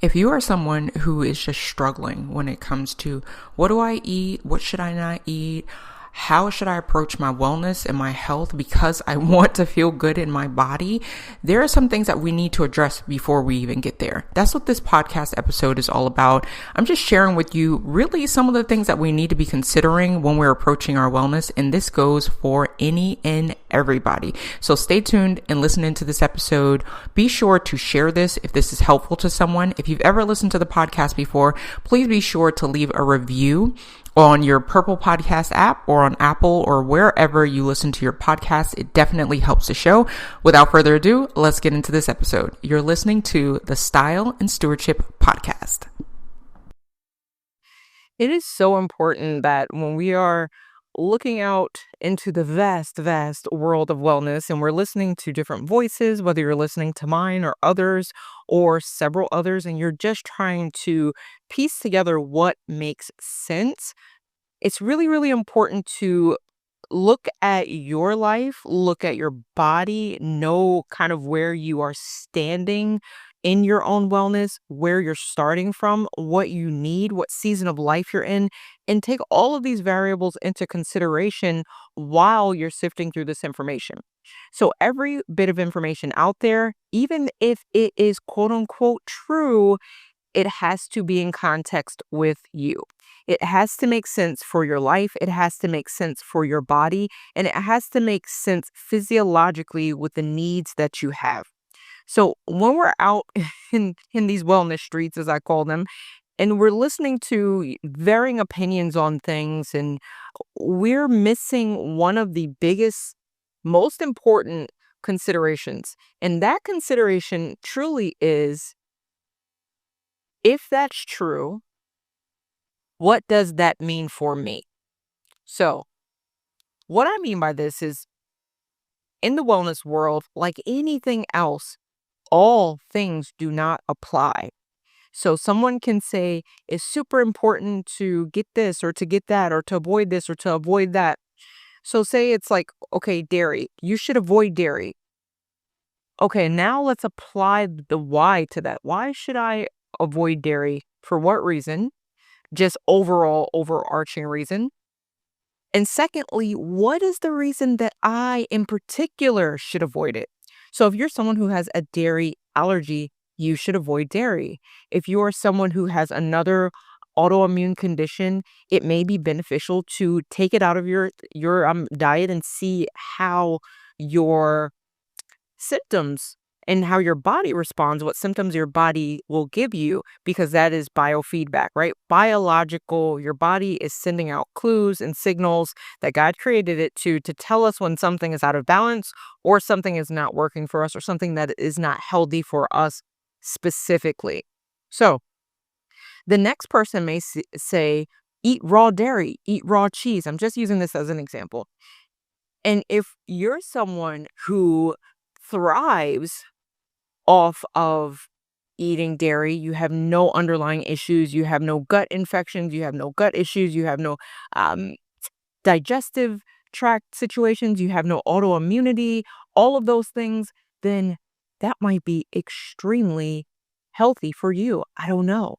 If you are someone who is just struggling when it comes to what do I eat, what should I not eat, how should I approach my wellness and my health because I want to feel good in my body, there are some things that we need to address before we even get there. That's what this podcast episode is all about. I'm just sharing with you really some of the things that we need to be considering when we're approaching our wellness, and this goes for any and everybody. So stay tuned and listen into this episode. Be sure to share this if this is helpful to someone. If you've ever listened to the podcast before, please be sure to leave a review on your Purple Podcast app or on Apple or wherever you listen to your podcast. It definitely helps the show. Without further ado, let's get into this episode. You're listening to the Style and Stewardship Podcast. It is so important that when we are looking out into the vast, vast world of wellness and we're listening to different voices, whether you're listening to mine or others or several others, and you're just trying to piece together what makes sense, it's really, really important to look at your life, look at your body, know kind of where you are standing in your own wellness, where you're starting from, what you need, what season of life you're in, and take all of these variables into consideration while you're sifting through this information. So every bit of information out there, even if it is quote unquote true, it has to be in context with you. It has to make sense for your life. It has to make sense for your body. And it has to make sense physiologically with the needs that you have. So when we're out in these wellness streets, as I call them, and we're listening to varying opinions on things, and we're missing one of the biggest, most important considerations. And that consideration truly is, if that's true, what does that mean for me? So, what I mean by this is, in the wellness world, like anything else, all things do not apply. So, someone can say it's super important to get this or to get that or to avoid this or to avoid that. So, say it's like, okay, dairy, you should avoid dairy. Okay, now let's apply the why to that. Why should I avoid dairy? For what reason? Just overall overarching reason. And secondly, what is the reason that I in particular should avoid it? So if you're someone who has a dairy allergy, you should avoid dairy. If you are someone who has another autoimmune condition, it may be beneficial to take it out of your diet and see how your symptoms and how your body responds, what symptoms your body will give you, because that is biofeedback, right? Biological, your body is sending out clues and signals that God created it to tell us when something is out of balance or something is not working for us or something that is not healthy for us specifically. So the next person may say, eat raw dairy, eat raw cheese. I'm just using this as an example. And if you're someone who thrives off of eating dairy, you have no underlying issues, you have no gut infections, you have no gut issues, you have no um, digestive tract situations, you have no autoimmunity, all of those things, then that might be extremely healthy for you. I don't know.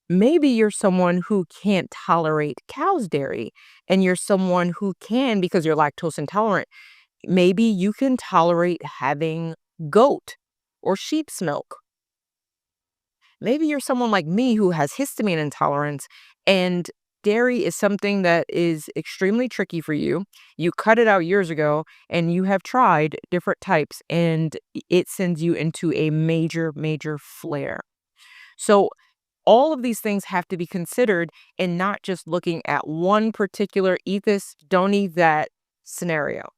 Maybe you're someone who can't tolerate cow's dairy, and you're someone who can because you're lactose intolerant. Maybe you can tolerate having goat or sheep's milk. Maybe you're someone like me who has histamine intolerance, and dairy is something that is extremely tricky for you. You cut it out years ago and you have tried different types, and it sends you into a major, major flare. So all of these things have to be considered, and not just looking at one particular eat this, don't eat that scenario.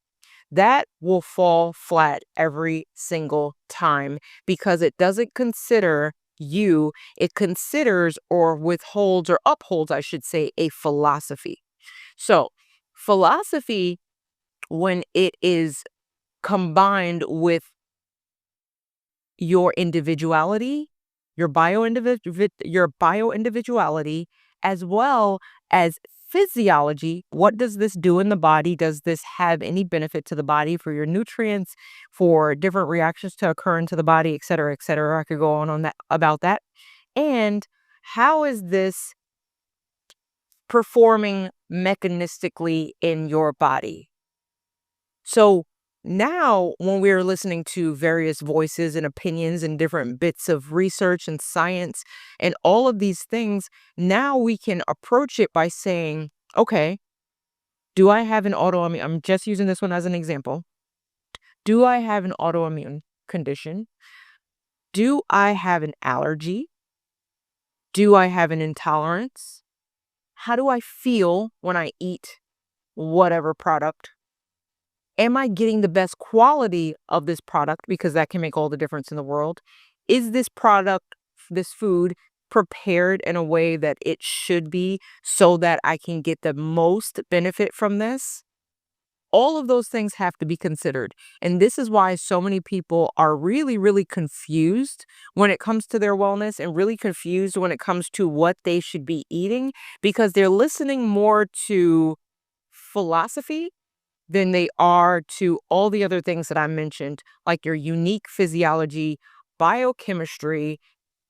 That will fall flat every single time because it doesn't consider you. It considers or withholds or upholds, I should say, a philosophy. So, philosophy, when it is combined with your individuality, your bio individuality, as well as physiology. What does this do in the body? Does this have any benefit to the body for your nutrients, for different reactions to occur into the body, et cetera, et cetera? I could go on that about that. And how is this performing mechanistically in your body? So now, when we're listening to various voices and opinions and different bits of research and science and all of these things, now we can approach it by saying, okay, do I have an autoimmune? I'm just using this one as an example. Do I have an autoimmune condition? Do I have an allergy? Do I have an intolerance? How do I feel when I eat whatever product? Am I getting the best quality of this product? Because that can make all the difference in the world. Is this product, this food, prepared in a way that it should be so that I can get the most benefit from this? All of those things have to be considered. And this is why so many people are really, really confused when it comes to their wellness and really confused when it comes to what they should be eating, because they're listening more to philosophy than they are to all the other things that I mentioned, like your unique physiology, biochemistry,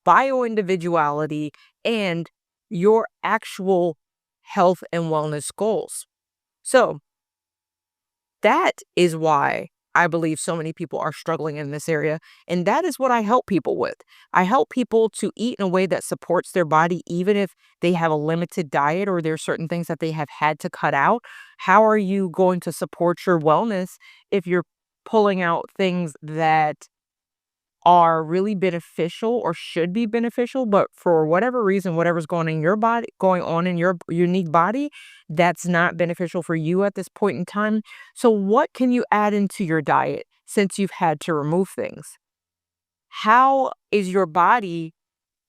bioindividuality, and your actual health and wellness goals. So that is why I believe so many people are struggling in this area. And that is what I help people with. I help people to eat in a way that supports their body, even if they have a limited diet or there's certain things that they have had to cut out. How are you going to support your wellness if you're pulling out things that are really beneficial or should be beneficial, but for whatever reason, whatever's going on in your unique body, that's not beneficial for you at this point in time. So what can you add into your diet since you've had to remove things? How is your body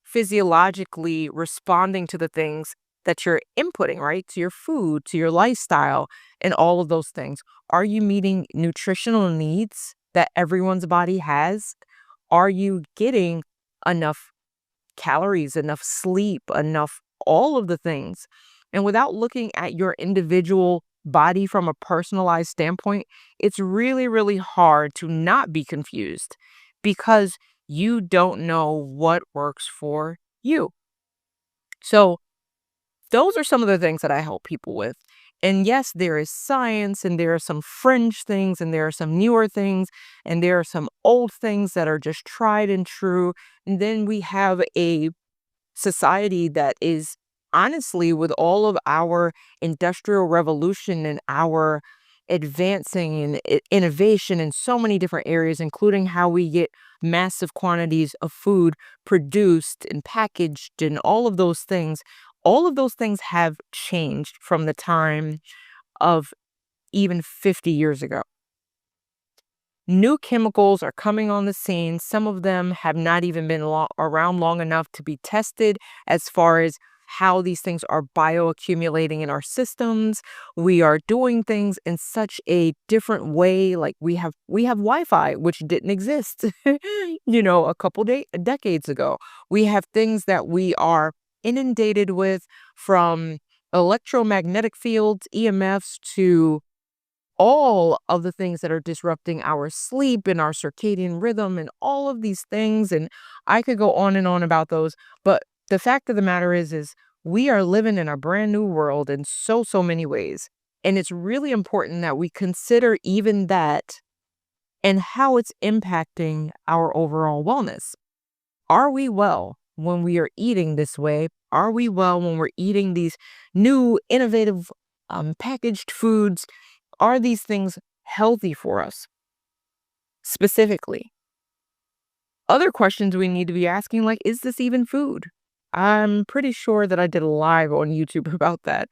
physiologically responding to the things that you're inputting, right? To your food, to your lifestyle, and all of those things. Are you meeting nutritional needs that everyone's body has? Are you getting enough calories, enough sleep, enough all of the things? And without looking at your individual body from a personalized standpoint, it's really, really hard to not be confused because you don't know what works for you. So, those are some of the things that I help people with. And yes, there is science and there are some fringe things and there are some newer things and there are some old things that are just tried and true. And then we have a society that is honestly, with all of our industrial revolution and our advancing and innovation in so many different areas, including how we get massive quantities of food produced and packaged and all of those things have changed from the time of even 50 years ago. New chemicals are coming on the scene. Some of them have not even been around long enough to be tested as far as how these things are bioaccumulating in our systems. We are doing things in such a different way. Like we have Wi-Fi, which didn't exist, a couple decades ago. We have things that we are inundated with, from electromagnetic fields, EMFs, to all of the things that are disrupting our sleep and our circadian rhythm and all of these things. And I could go on and on about those. But the fact of the matter is we are living in a brand new world in so many ways. And it's really important that we consider even that and how it's impacting our overall wellness. Are we well when we are eating this way? Are we well when we're eating these new, innovative, packaged foods? Are these things healthy for us specifically? Other questions we need to be asking, like, is this even food? I'm pretty sure that I did a live on YouTube about that.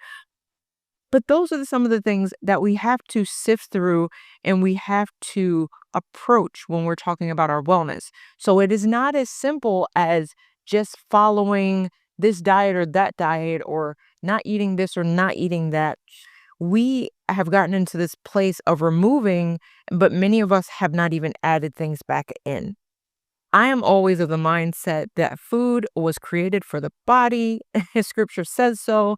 But those are some of the things that we have to sift through and we have to approach when we're talking about our wellness. So it is not as simple as just following this diet or that diet, or not eating this or not eating that. We have gotten into this place of removing, but many of us have not even added things back in. I am always of the mindset that food was created for the body. Scripture says so.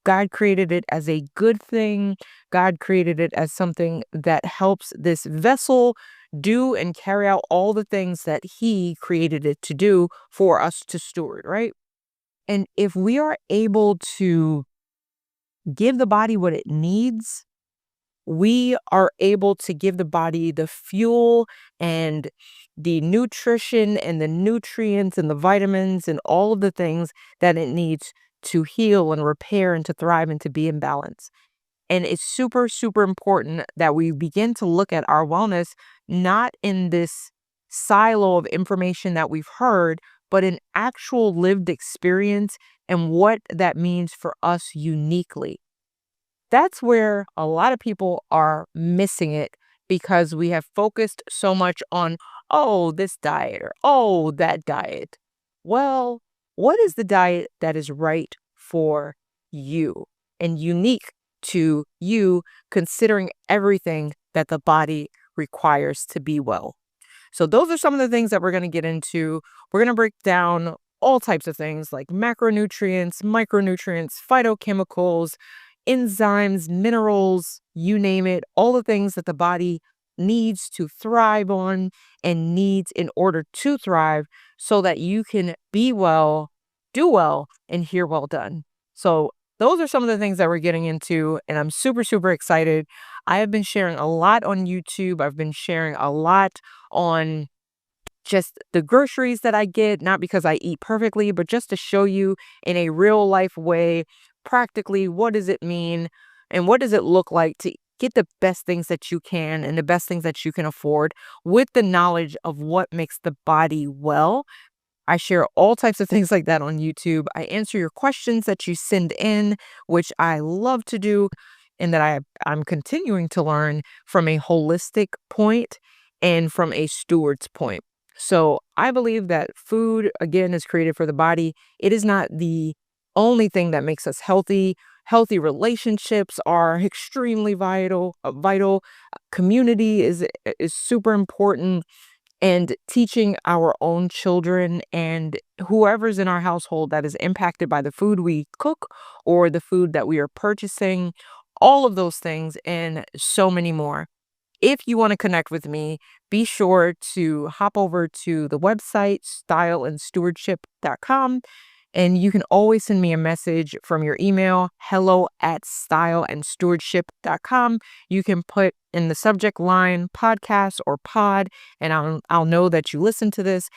God created it as a good thing. God created it as something that helps this vessel do and carry out all the things that He created it to do for us to steward, right? And if we are able to give the body what it needs, we are able to give the body the fuel and the nutrition and the nutrients and the vitamins and all of the things that it needs to heal and repair and to thrive and to be in balance. And it's super, super important that we begin to look at our wellness not in this silo of information that we've heard, but in actual lived experience and what that means for us uniquely. That's where a lot of people are missing it because we have focused so much on, oh, this diet or oh, that diet. Well, what is the diet that is right for you and unique to you, considering everything that the body requires to be well? So, those are some of the things that we're going to get into. We're going to break down all types of things like macronutrients, micronutrients, phytochemicals, enzymes, minerals, you name it, all the things that the body needs to thrive on and needs in order to thrive so that you can be well, do well, and hear well done. So, those are some of the things that we're getting into, and I'm super, super excited. I have been sharing a lot on YouTube. I've been sharing a lot on just the groceries that I get, not because I eat perfectly, but just to show you in a real life way, practically, what does it mean and what does it look like to get the best things that you can and the best things that you can afford with the knowledge of what makes the body well. I share all types of things like that on YouTube. I answer your questions that you send in, which I love to do, and that I'm continuing to learn from a holistic point and from a steward's point. So I believe that food, again, is created for the body. It is not the only thing that makes us healthy. Healthy relationships are extremely vital. Vital community is super important, and teaching our own children and whoever's in our household that is impacted by the food we cook or the food that we are purchasing, all of those things and so many more. If you want to connect with me, be sure to hop over to the website styleandstewardship.com, and you can always send me a message from your email, hello@styleandstewardship.com. You can put in the subject line podcast or pod, and I'll know that you listen to this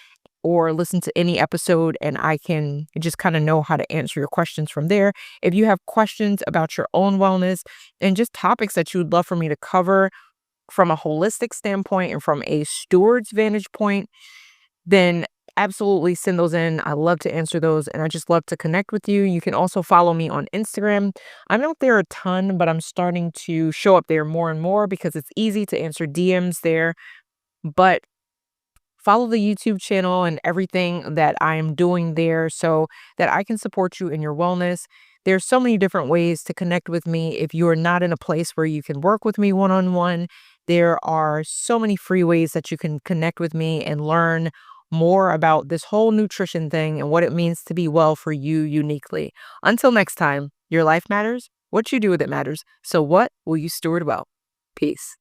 or listen to any episode, and I can just kind of know how to answer your questions from there. If you have questions about your own wellness and just topics that you would love for me to cover from a holistic standpoint and from a steward's vantage point, then absolutely send those in. I love to answer those and I just love to connect with you. You can also follow me on Instagram. I'm not there a ton, but I'm starting to show up there more and more because it's easy to answer DMs there. But follow the YouTube channel and everything that I am doing there so that I can support you in your wellness. There's so many different ways to connect with me. If you are not in a place where you can work with me one-on-one, there are so many free ways that you can connect with me and learn more about this whole nutrition thing and what it means to be well for you uniquely. Until next time, your life matters. What you do with it matters. So what will you steward well? Peace.